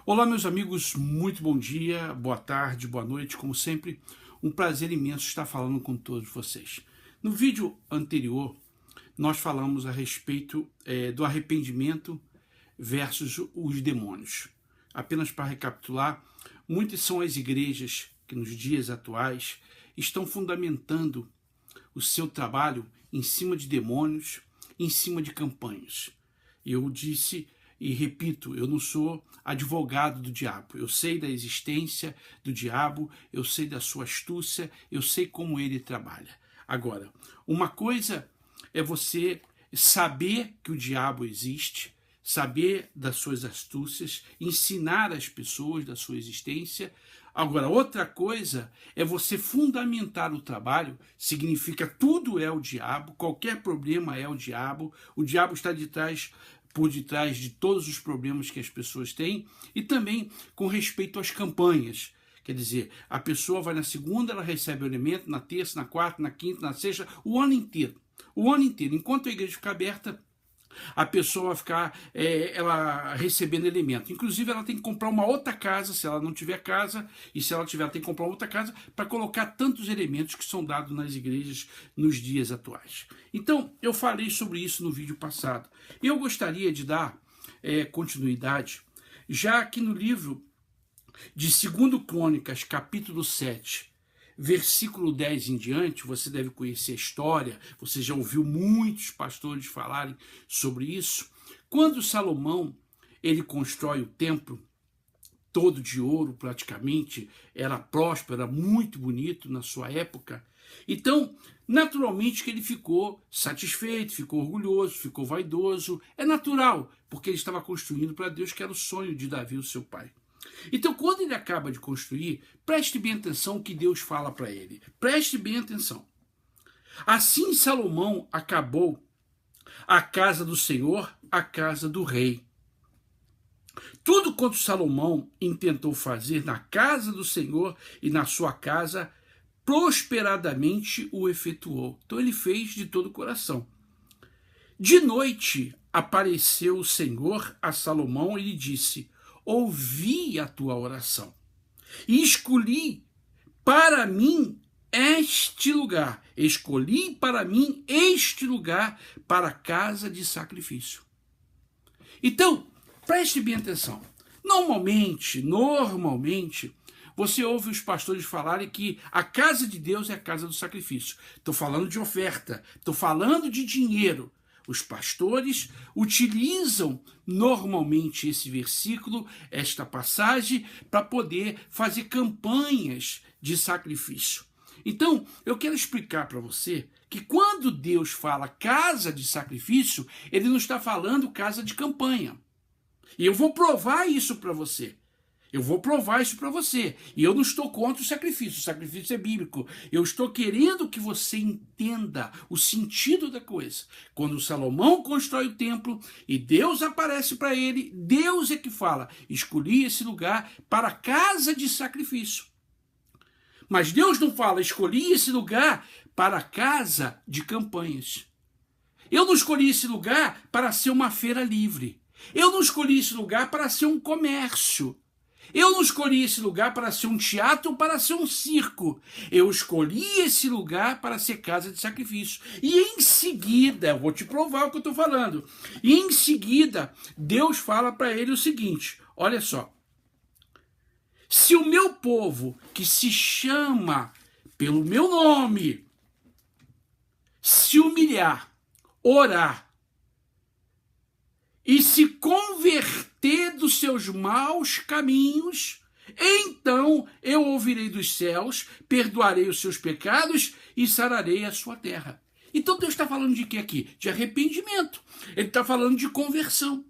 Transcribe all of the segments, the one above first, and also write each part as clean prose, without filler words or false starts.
Olá, meus amigos, muito bom dia, boa tarde, boa noite. Como sempre, um prazer imenso estar falando com todos vocês. No vídeo anterior, nós falamos a respeito do arrependimento versus os demônios. Apenas para recapitular, muitas são as igrejas que nos dias atuais estão fundamentando o seu trabalho em cima de demônios, em cima de campanhas. Eu disse e repito, eu não sou advogado do diabo. Eu sei da existência do diabo, eu sei da sua astúcia, eu sei como ele trabalha. Agora, uma coisa é você saber que o diabo existe, saber das suas astúcias, ensinar as pessoas da sua existência. Agora, outra coisa é você fundamentar o trabalho, significa tudo é o diabo, qualquer problema é o diabo está por detrás de todos os problemas que as pessoas têm, e também com respeito às campanhas. Quer dizer, a pessoa vai na segunda, ela recebe o alimento, na terça, na quarta, na quinta, na sexta, o ano inteiro. O ano inteiro. Enquanto a igreja ficar aberta, a pessoa vai ficar ela recebendo alimento. Inclusive, ela tem que comprar uma outra casa, se ela não tiver casa, e se ela tiver, ela tem que comprar uma outra casa para colocar tantos elementos que são dados nas igrejas nos dias atuais. Então, eu falei sobre isso no vídeo passado. Eu gostaria de dar continuidade, já aqui no livro de 2 Crônicas, capítulo 7, versículo 10 em diante. Você deve conhecer a história, você já ouviu muitos pastores falarem sobre isso. Quando Salomão ele constrói o templo, todo de ouro praticamente, era próspero, era muito bonito na sua época. Então, naturalmente que ele ficou satisfeito, ficou orgulhoso, ficou vaidoso. É natural, porque ele estava construindo para Deus, que era o sonho de Davi, o seu pai. Então, quando ele acaba de construir, preste bem atenção o que Deus fala para ele. Preste bem atenção. Assim Salomão acabou a casa do Senhor, a casa do rei. Tudo quanto Salomão intentou fazer na casa do Senhor e na sua casa, prosperadamente o efetuou. Então ele fez de todo o coração. De noite apareceu o Senhor a Salomão e lhe disse: ouvi a tua oração e escolhi para mim este lugar. Escolhi para mim este lugar para a casa de sacrifício. Então, preste bem atenção. Normalmente, você ouve os pastores falarem que a casa de Deus é a casa do sacrifício. Estou falando de oferta, estou falando de dinheiro. Os pastores utilizam normalmente esse versículo, esta passagem, para poder fazer campanhas de sacrifício. Então, eu quero explicar para você que quando Deus fala casa de sacrifício, ele não está falando casa de campanha. E eu vou provar isso para você. E eu não estou contra o sacrifício é bíblico. Eu estou querendo que você entenda o sentido da coisa. Quando Salomão constrói o templo e Deus aparece para ele, Deus é que fala: escolhi esse lugar para a casa de sacrifício. Mas Deus não fala: escolhi esse lugar para a casa de campanhas. Eu não escolhi esse lugar para ser uma feira livre. Eu não escolhi esse lugar para ser um comércio. Eu não escolhi esse lugar para ser um teatro ou para ser um circo. Eu escolhi esse lugar para ser casa de sacrifício. E em seguida, eu vou te provar o que eu estou falando. E em seguida, Deus fala para ele o seguinte: olha só. Se o meu povo, que se chama pelo meu nome, se humilhar, orar e se converter dos seus maus caminhos, então eu ouvirei dos céus, perdoarei os seus pecados e sararei a sua terra. Então Deus está falando de quê aqui? De arrependimento. Ele está falando de conversão.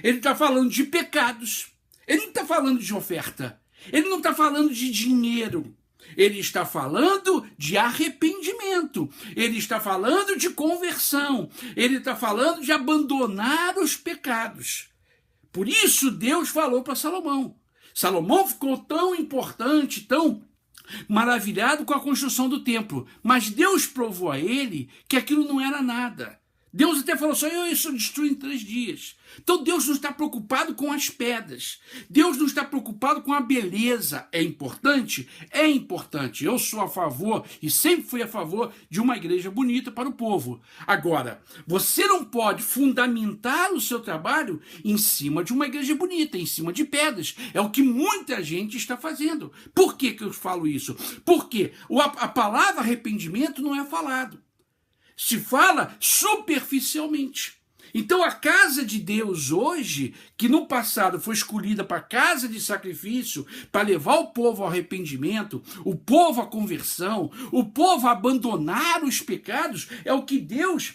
Ele está falando de pecados. Ele não está falando de oferta. Ele não está falando de dinheiro. Ele está falando de arrependimento. Ele está falando de conversão. Ele está falando de abandonar os pecados. Por isso Deus falou para Salomão. Salomão ficou tão importante, tão maravilhado com a construção do templo. Mas Deus provou a ele que aquilo não era nada. Deus até falou só, eu isso destruo em 3 dias. Então Deus não está preocupado com as pedras. Deus não está preocupado com a beleza. É importante? É importante. Eu sou a favor e sempre fui a favor de uma igreja bonita para o povo. Agora, você não pode fundamentar o seu trabalho em cima de uma igreja bonita, em cima de pedras. É o que muita gente está fazendo. Por que eu falo isso? Porque a palavra arrependimento não é falado. Se fala superficialmente. Então a casa de Deus hoje, que no passado foi escolhida para casa de sacrifício, para levar o povo ao arrependimento, o povo à conversão, o povo a abandonar os pecados, é o que Deus,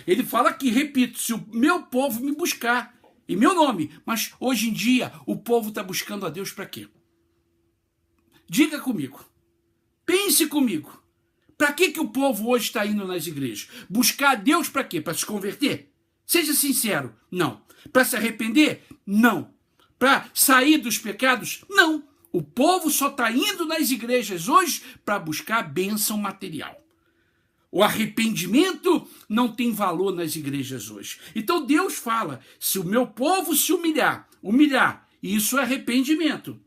ele fala aqui, repito, se o meu povo me buscar, em meu nome, mas hoje em dia o povo está buscando a Deus para quê? Diga comigo, pense comigo. Para que o povo hoje está indo nas igrejas? Buscar a Deus para quê? Para se converter? Seja sincero, não. Para se arrepender? Não. Para sair dos pecados? Não. O povo só está indo nas igrejas hoje para buscar bênção material. O arrependimento não tem valor nas igrejas hoje. Então Deus fala, se o meu povo se humilhar, isso é arrependimento.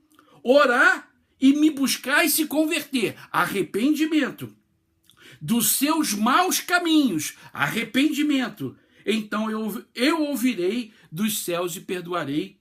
Orar e me buscar e se converter, arrependimento. Dos seus maus caminhos, arrependimento. Então eu ouvirei dos céus e perdoarei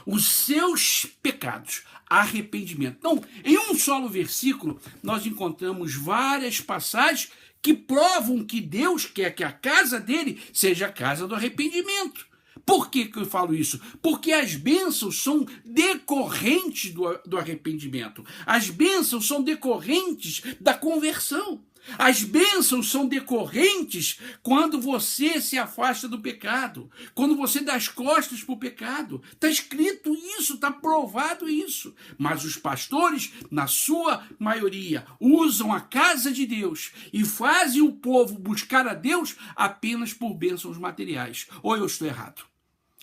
os seus pecados, arrependimento. Então, em um solo versículo, nós encontramos várias passagens que provam que Deus quer que a casa dele seja a casa do arrependimento. Por que eu falo isso? Porque as bênçãos são decorrentes do arrependimento. As bênçãos são decorrentes da conversão. As bênçãos são decorrentes quando você se afasta do pecado, quando você dá as costas para o pecado. Está escrito isso, está provado isso. Mas os pastores, na sua maioria, usam a casa de Deus e fazem o povo buscar a Deus apenas por bênçãos materiais. Ou eu estou errado?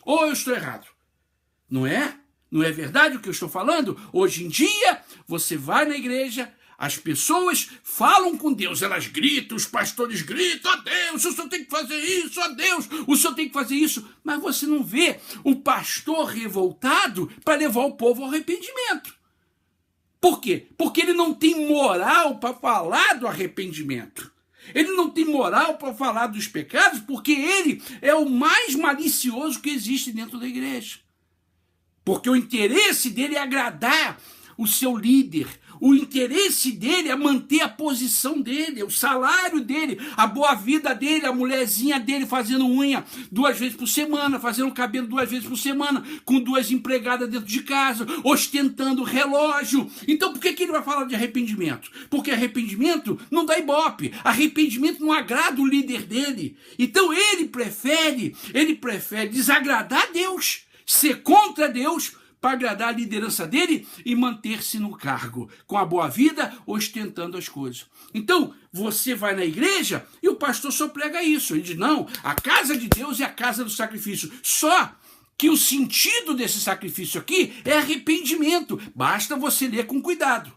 Ou eu estou errado? Não é? Não é verdade o que eu estou falando? Hoje em dia, você vai na igreja, as pessoas falam com Deus, elas gritam, os pastores gritam, ó Deus, o senhor tem que fazer isso, ó Deus, o senhor tem que fazer isso. Mas você não vê o pastor revoltado para levar o povo ao arrependimento. Por quê? Porque ele não tem moral para falar do arrependimento. Ele não tem moral para falar dos pecados, porque ele é o mais malicioso que existe dentro da igreja. Porque o interesse dele é agradar o seu líder. O interesse dele é manter a posição dele, o salário dele, a boa vida dele, a mulherzinha dele fazendo unha 2 vezes por semana, fazendo cabelo 2 vezes por semana, com 2 empregadas dentro de casa, ostentando relógio. Então por que ele vai falar de arrependimento? Porque arrependimento não dá ibope, arrependimento não agrada o líder dele. Então ele prefere desagradar a Deus, ser contra Deus, para agradar a liderança dele e manter-se no cargo, com a boa vida, ostentando as coisas. Então, você vai na igreja e o pastor só prega isso. Ele diz, não, a casa de Deus é a casa do sacrifício. Só que o sentido desse sacrifício aqui é arrependimento. Basta você ler com cuidado.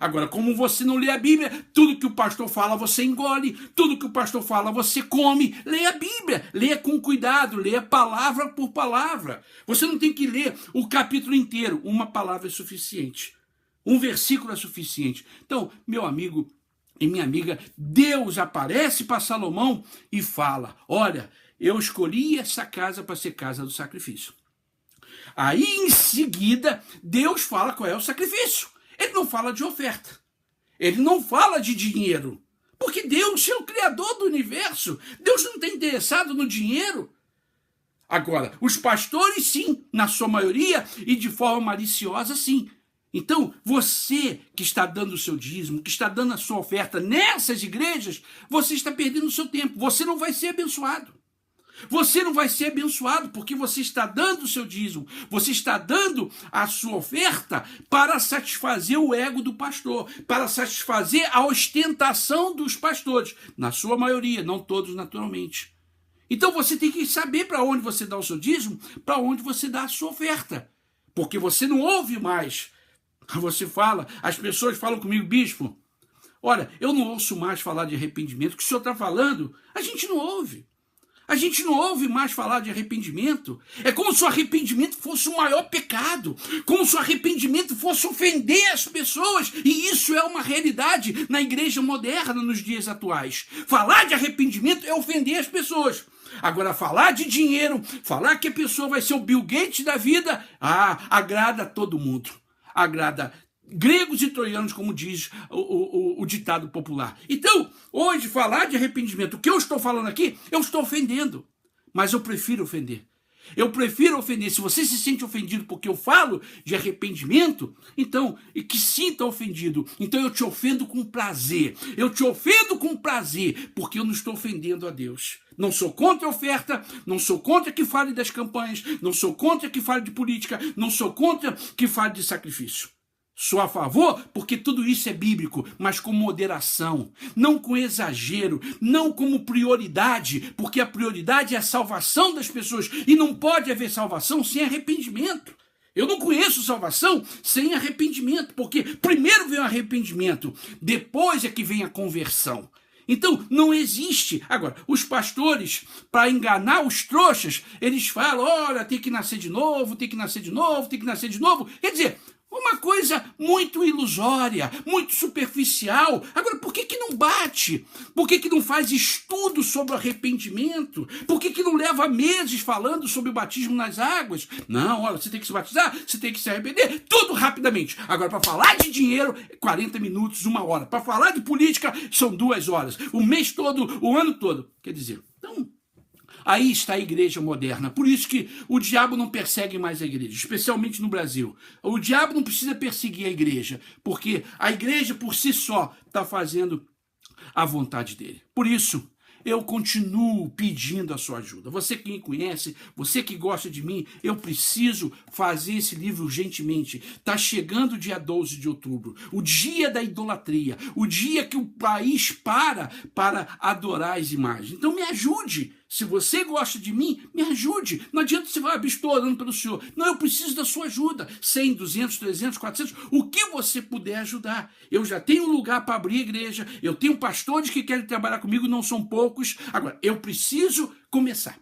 Agora, como você não lê a Bíblia, tudo que o pastor fala você engole, tudo que o pastor fala você come. Leia a Bíblia, leia com cuidado, leia palavra por palavra. Você não tem que ler o capítulo inteiro, uma palavra é suficiente. Um versículo é suficiente. Então, meu amigo e minha amiga, Deus aparece para Salomão e fala, olha, eu escolhi essa casa para ser casa do sacrifício. Aí, em seguida, Deus fala qual é o sacrifício. Ele não fala de oferta. Ele não fala de dinheiro. Porque Deus é o criador do universo. Deus não está interessado no dinheiro. Agora, os pastores, sim, na sua maioria, e de forma maliciosa, sim. Então, você que está dando o seu dízimo, que está dando a sua oferta nessas igrejas, você está perdendo o seu tempo. Você não vai ser abençoado. Você não vai ser abençoado porque você está dando o seu dízimo, você está dando a sua oferta para satisfazer o ego do pastor, para satisfazer a ostentação dos pastores, na sua maioria, não todos naturalmente. Então você tem que saber para onde você dá o seu dízimo, para onde você dá a sua oferta, porque você não ouve mais. Você fala, as pessoas falam comigo, bispo, olha, eu não ouço mais falar de arrependimento, o que o senhor está falando, a gente não ouve. A gente não ouve mais falar de arrependimento. É como se o arrependimento fosse o maior pecado, como se o arrependimento fosse ofender as pessoas, e isso é uma realidade na igreja moderna nos dias atuais. Falar de arrependimento é ofender as pessoas. Agora, falar de dinheiro, falar que a pessoa vai ser o Bill Gates da vida, agrada a todo mundo. Agrada gregos e troianos, como diz o ditado popular. Então, hoje, falar de arrependimento, o que eu estou falando aqui, eu estou ofendendo. Mas eu prefiro ofender. Eu prefiro ofender. Se você se sente ofendido porque eu falo de arrependimento, então, e que sinta ofendido, então eu te ofendo com prazer. Eu te ofendo com prazer, porque eu não estou ofendendo a Deus. Não sou contra a oferta, não sou contra que fale das campanhas, não sou contra que fale de política, não sou contra que fale de sacrifício. Sou a favor porque tudo isso é bíblico, mas com moderação, não com exagero, não como prioridade, porque a prioridade é a salvação das pessoas e não pode haver salvação sem arrependimento. Eu não conheço salvação sem arrependimento, porque primeiro vem o arrependimento, depois é que vem a conversão. Então, não existe. Agora, os pastores, para enganar os trouxas, eles falam, olha, tem que nascer de novo, tem que nascer de novo, tem que nascer de novo. Quer dizer, uma coisa muito ilusória, muito superficial. Agora, por que não bate? Por que não faz estudo sobre o arrependimento? Por que não leva meses falando sobre o batismo nas águas? Não, olha, você tem que se batizar, você tem que se arrepender, tudo rapidamente. Agora, para falar de dinheiro, 40 minutos, 1 hora. Para falar de política, são 2 horas. O mês todo, o ano todo. Quer dizer, então, aí está a igreja moderna. Por isso que o diabo não persegue mais a igreja, especialmente no Brasil. O diabo não precisa perseguir a igreja, porque a igreja por si só está fazendo a vontade dele. Por isso, eu continuo pedindo a sua ajuda. Você que me conhece, você que gosta de mim, eu preciso fazer esse livro urgentemente. Está chegando o dia 12 de outubro, o dia da idolatria, o dia que o país para adorar as imagens. Então me ajude. Se você gosta de mim, me ajude. Não adianta você falar, estou orando pelo Senhor. Não, eu preciso da sua ajuda. 100, 200, 300, 400, o que você puder ajudar. Eu já tenho um lugar para abrir a igreja, eu tenho pastores que querem trabalhar comigo, não são poucos. Agora, eu preciso começar.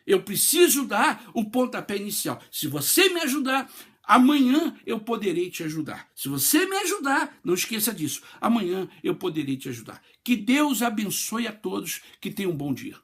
Eu preciso dar o pontapé inicial. Se você me ajudar, amanhã eu poderei te ajudar. Se você me ajudar, não esqueça disso. Amanhã eu poderei te ajudar. Que Deus abençoe a todos, que tenham um bom dia.